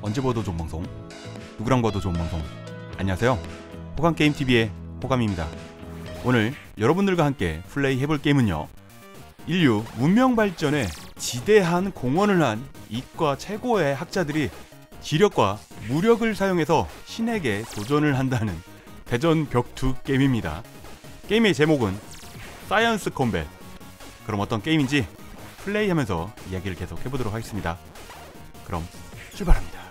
언제 봐도 좋은 방송, 누구랑 봐도 좋은 방송. 안녕하세요, 호감게임TV의 호감입니다. 오늘 여러분들과 함께 플레이 해볼 게임은요, 인류 문명 발전에 지대한 공헌을 한 이과 최고의 학자들이 지력과 무력을 사용해서 신에게 도전을 한다는 대전 격투 게임입니다. 게임의 제목은 사이언스 컴뱃. 그럼 어떤 게임인지 플레이하면서 이야기를 계속 해보도록 하겠습니다. 그럼 출발합니다.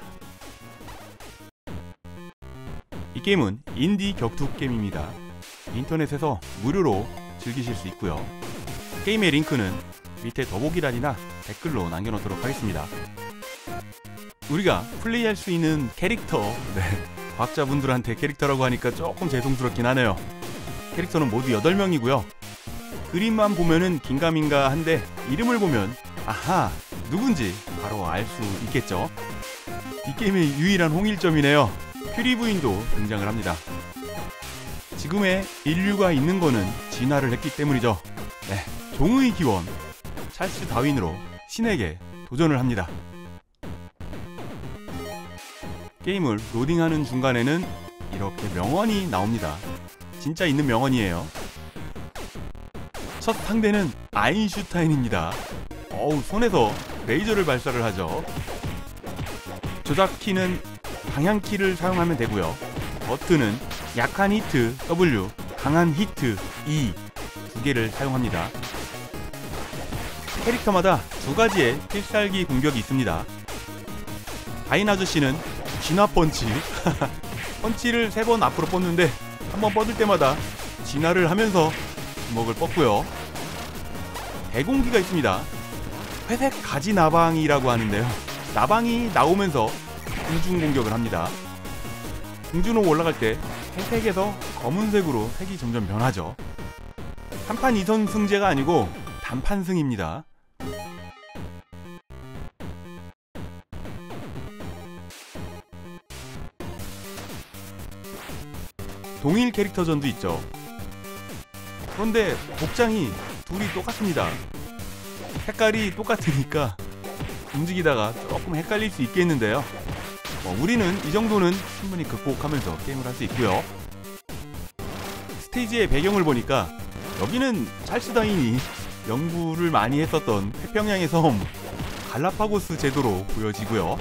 이 게임은 인디 격투 게임입니다. 인터넷에서 무료로 즐기실 수 있고요. 게임의 링크는 밑에 더보기란이나 댓글로 남겨놓도록 하겠습니다. 우리가 플레이할 수 있는 캐릭터, 과학자분들한테 캐릭터라고 하니까 조금 죄송스럽긴 하네요. 캐릭터는 모두 8명이고요. 그림만 보면은 긴가민가 한데 이름을 보면 아하, 누군지 바로 알 수 있겠죠. 이 게임의 유일한 홍일점이네요. 퓨리 부인도 등장을 합니다. 지금의 인류가 있는 거는 진화를 했기 때문이죠. 종의 기원 찰스 다윈으로 신에게 도전을 합니다. 게임을 로딩하는 중간에는 이렇게 명언이 나옵니다. 진짜 있는 명언이에요. 첫 상대는 아인슈타인입니다. 손에서 레이저를 발사를 하죠. 조작키는 방향키를 사용하면 되고요. 버튼은 약한 히트 W, 강한 히트 E 두 개를 사용합니다. 캐릭터마다 두 가지의 필살기 공격이 있습니다. 다인 아저씨는 진화 펀치 펀치를 3번 앞으로 뻗는데 한 번 뻗을 때마다 진화를 하면서 주먹을 뻗고요. 대공기가 있습니다. 회색 가지 나방이라고 하는데요, 나방이 나오면서 공중 공격을 합니다. 공중으로 올라갈 때 회색에서 검은색으로 색이 점점 변하죠. 한판 2선 승제가 아니고 단판승입니다. 동일 캐릭터전도 있죠. 그런데 복장이 둘이 똑같습니다. 색깔이 똑같으니까 움직이다가 조금 헷갈릴 수 있겠는데요. 우리는 이 정도는 충분히 극복하면서 게임을 할 수 있고요. 스테이지의 배경을 보니까 여기는 찰스 다윈이 연구를 많이 했었던 태평양의 섬 갈라파고스 제도로 보여지고요.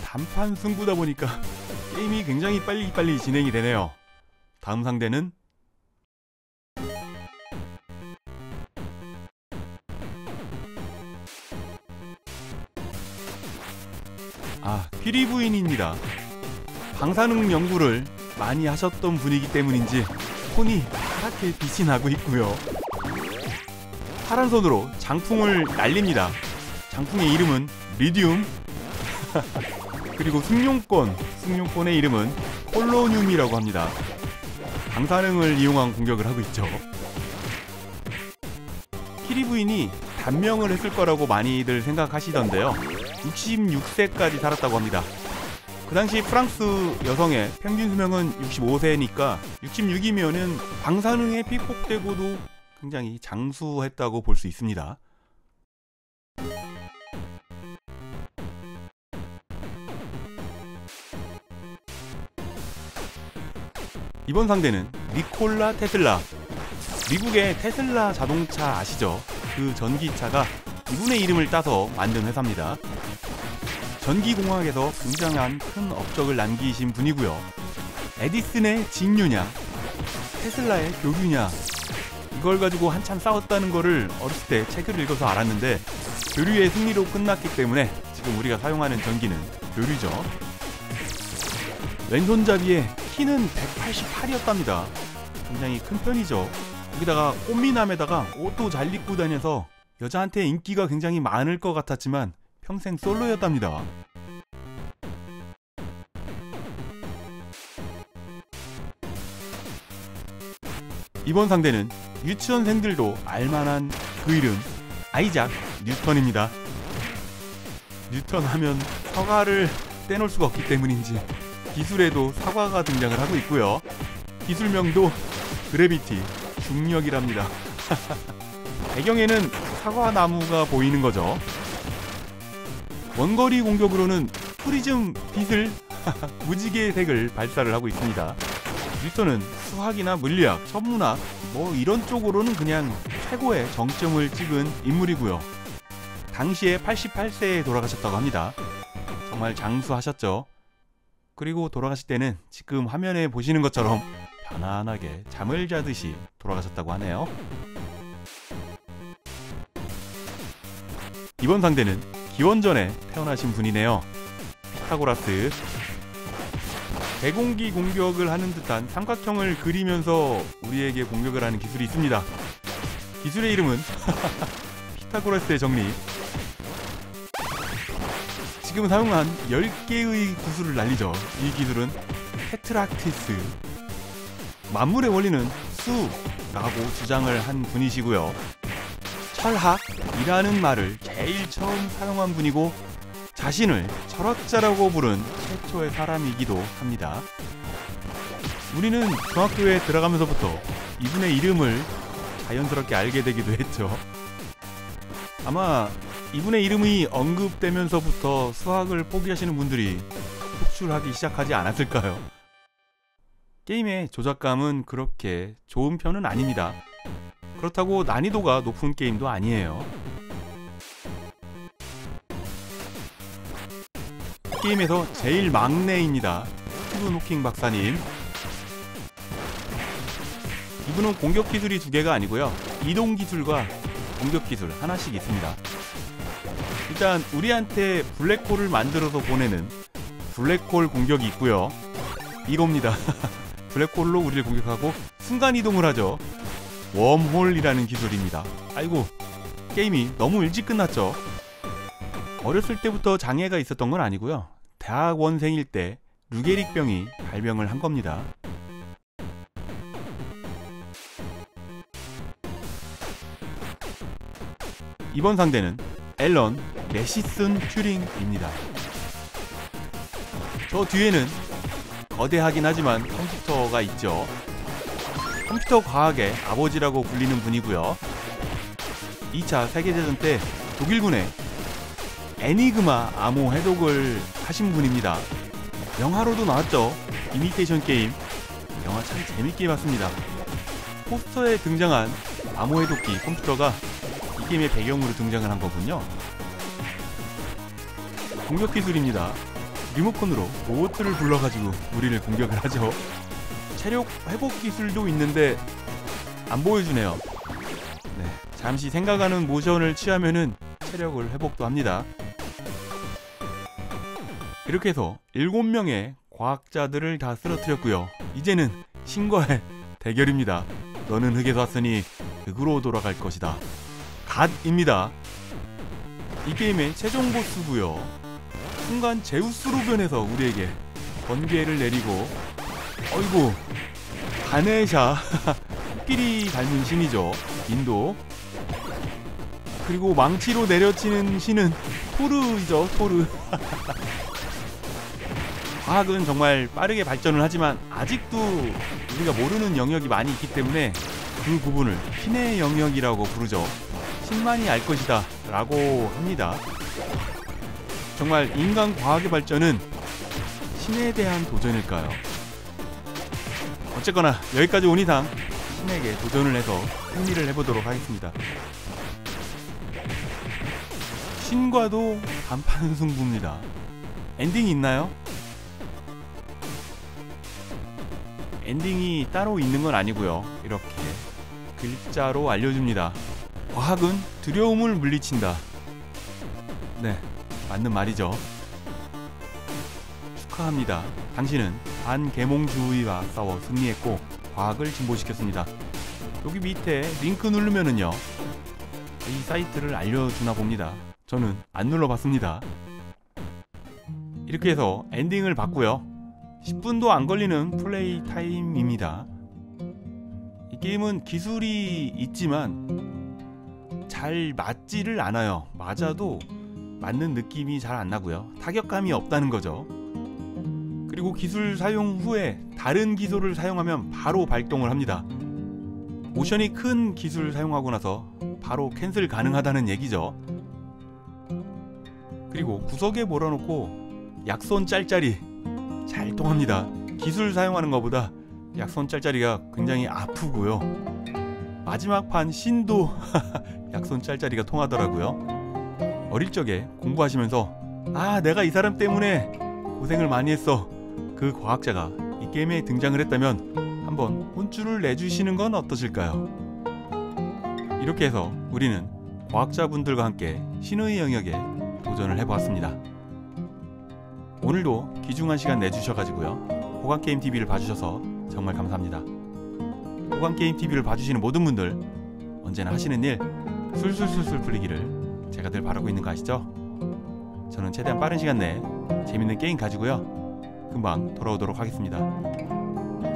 단판 승부다 보니까 게임이 굉장히 빨리빨리 진행이 되네요. 다음 상대는 퓨리 부인입니다. 방사능 연구를 많이 하셨던 분이기 때문인지 손이 파랗게 빛이 나고 있고요. 파란 손으로 장풍을 날립니다. 장풍의 이름은 리디움 그리고 승용권의 이름은 폴로늄이라고 합니다. 방사능을 이용한 공격을 하고 있죠. 퓨리 부인이 단명을 했을 거라고 많이들 생각하시던데요, 66세까지 살았다고 합니다. 그 당시 프랑스 여성의 평균 수명은 65세니까 66이면은 방사능에 피폭되고도 굉장히 장수했다고 볼 수 있습니다. 이번 상대는 니콜라 테슬라. 미국의 테슬라 자동차 아시죠? 그 전기차가 이분의 이름을 따서 만든 회사입니다. 전기공학에서 굉장한 큰 업적을 남기신 분이고요. 에디슨의 직류냐, 테슬라의 교류냐, 이걸 가지고 한참 싸웠다는 거를 어렸을 때 책을 읽어서 알았는데 교류의 승리로 끝났기 때문에 지금 우리가 사용하는 전기는 교류죠. 왼손잡이의 키는 188이었답니다. 굉장히 큰 편이죠. 거기다가 꽃미남에다가 옷도 잘 입고 다녀서 여자한테 인기가 굉장히 많을 것 같았지만 평생 솔로였답니다. 이번 상대는 유치원생들도 알만한 그 이름, 아이작 뉴턴입니다. 뉴턴 하면 사과를 떼놓을 수가 없기 때문인지 기술에도 사과가 등장을 하고 있고요. 기술명도 그래비티, 중력이랍니다. 배경에는 사과나무가 보이는 거죠. 원거리 공격으로는 프리즘 빛을 무지개 색을 발사를 하고 있습니다. 뉴턴은 수학이나 물리학, 천문학 뭐 이런 쪽으로는 그냥 최고의 정점을 찍은 인물이고요. 당시에 88세에 돌아가셨다고 합니다. 정말 장수하셨죠. 그리고 돌아가실 때는 지금 화면에 보시는 것처럼 편안하게 잠을 자듯이 돌아가셨다고 하네요. 이번 상대는 기원전에 태어나신 분이네요. 피타고라스. 대공기 공격을 하는 듯한 삼각형을 그리면서 우리에게 공격을 하는 기술이 있습니다. 기술의 이름은 피타고라스의 정리. 지금 사용한 10개의 구슬을 날리죠. 이 기술은 테트락티스. 만물의 원리는 수라고 주장을 한 분이시고요. 철학이라는 말을 제일 처음 사용한 분이고 자신을 철학자라고 부른 최초의 사람이기도 합니다. 우리는 중학교에 들어가면서부터 이분의 이름을 자연스럽게 알게 되기도 했죠. 아마 이분의 이름이 언급되면서부터 수학을 포기하시는 분들이 속출하기 시작하지 않았을까요? 게임의 조작감은 그렇게 좋은 편은 아닙니다. 그렇다고 난이도가 높은 게임도 아니에요. 게임에서 제일 막내입니다. 스티븐 호킹 박사님. 이분은 공격 기술이 2개가 아니고요. 이동 기술과 공격 기술 하나씩 있습니다. 일단 우리한테 블랙홀을 만들어서 보내는 블랙홀 공격이 있고요. 이겁니다. 블랙홀로 우리를 공격하고 순간이동을 하죠. 웜홀이라는 기술입니다. 아이고, 게임이 너무 일찍 끝났죠. 어렸을 때부터 장애가 있었던 건 아니고요. 대학원생일 때 루게릭병이 발병을 한 겁니다. 이번 상대는 앨런 레시슨 튜링입니다. 저 뒤에는 거대하긴 하지만 컴퓨터가 있죠. 컴퓨터 과학의 아버지라고 불리는 분이고요. 2차 세계대전 때 독일군의 애니그마 암호 해독을 하신 분입니다. 영화로도 나왔죠. 이미테이션 게임. 영화 참 재밌게 봤습니다. 포스터에 등장한 암호 해독기 컴퓨터가 이 게임의 배경으로 등장을 한 거군요. 공격 기술입니다. 리모컨으로 로봇을 불러가지고 우리를 공격을 하죠. 체력 회복 기술도 있는데 안 보여주네요. 네, 잠시 생각하는 모션을 취하면은 체력을 회복도 합니다. 이렇게 해서 7명의 과학자들을 다 쓰러뜨렸고요. 이제는 신과의 대결입니다. 너는 흙에서 왔으니 흙으로 돌아갈 것이다. 갓입니다. 이 게임의 최종 보스고요. 순간 제우스로 변해서 우리에게 번개를 내리고, 어이구, 가네샤 코끼리 닮은 신이죠. 인도. 그리고 망치로 내려치는 신은 토르이죠. 토르. 과학은 정말 빠르게 발전을 하지만 아직도 우리가 모르는 영역이 많이 있기 때문에 그 부분을 신의 영역이라고 부르죠. 신만이 알 것이다 라고 합니다. 정말 인간 과학의 발전은 신에 대한 도전일까요? 어쨌거나 여기까지 온 이상 신에게 도전을 해서 승리를 해보도록 하겠습니다. 신과도 단판 승부입니다. 엔딩이 있나요? 엔딩이 따로 있는 건 아니고요. 이렇게 글자로 알려줍니다. 과학은 두려움을 물리친다. 네, 맞는 말이죠. 축하합니다. 당신은 반계몽주의와 싸워 승리했고 과학을 진보시켰습니다. 여기 밑에 링크 누르면은요, 이 사이트를 알려주나 봅니다. 저는 안 눌러봤습니다. 이렇게 해서 엔딩을 봤고요. 10분도 안 걸리는 플레이 타임입니다. 이 게임은 기술이 있지만 잘 맞지를 않아요. 맞아도 맞는 느낌이 잘 안 나고요. 타격감이 없다는 거죠. 그리고 기술 사용 후에 다른 기술을 사용하면 바로 발동을 합니다. 모션이 큰 기술 사용하고 나서 바로 캔슬 가능하다는 얘기죠. 그리고 구석에 몰아놓고 약손 짤짤이 잘 통합니다. 기술 사용하는 것보다 약손 짤짤이가 굉장히 아프고요. 마지막 판 신도 약손 짤짤이가 통하더라고요. 어릴 적에 공부하시면서 아, 내가 이 사람 때문에 고생을 많이 했어, 그 과학자가 이 게임에 등장을 했다면 한번 혼쭐을 내주시는 건 어떠실까요? 이렇게 해서 우리는 과학자분들과 함께 신의 영역에 도전을 해보았습니다. 오늘도 귀중한 시간 내주셔가지고요, 호감게임TV를 봐주셔서 정말 감사합니다. 호감게임TV를 봐주시는 모든 분들 언제나 하시는 일 술술술술 풀리기를 제가 늘 바라고 있는 거 아시죠? 저는 최대한 빠른 시간 내에 재밌는 게임 가지고요 금방 돌아오도록 하겠습니다.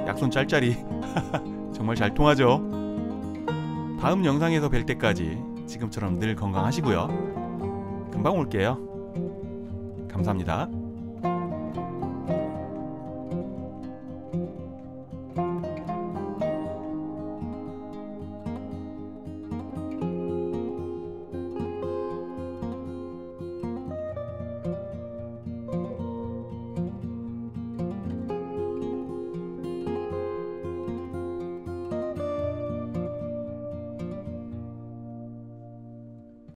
약손 짤짤이 정말 잘 통하죠? 다음 영상에서 뵐 때까지 지금처럼 늘 건강하시고요, 금방 올게요. 감사합니다.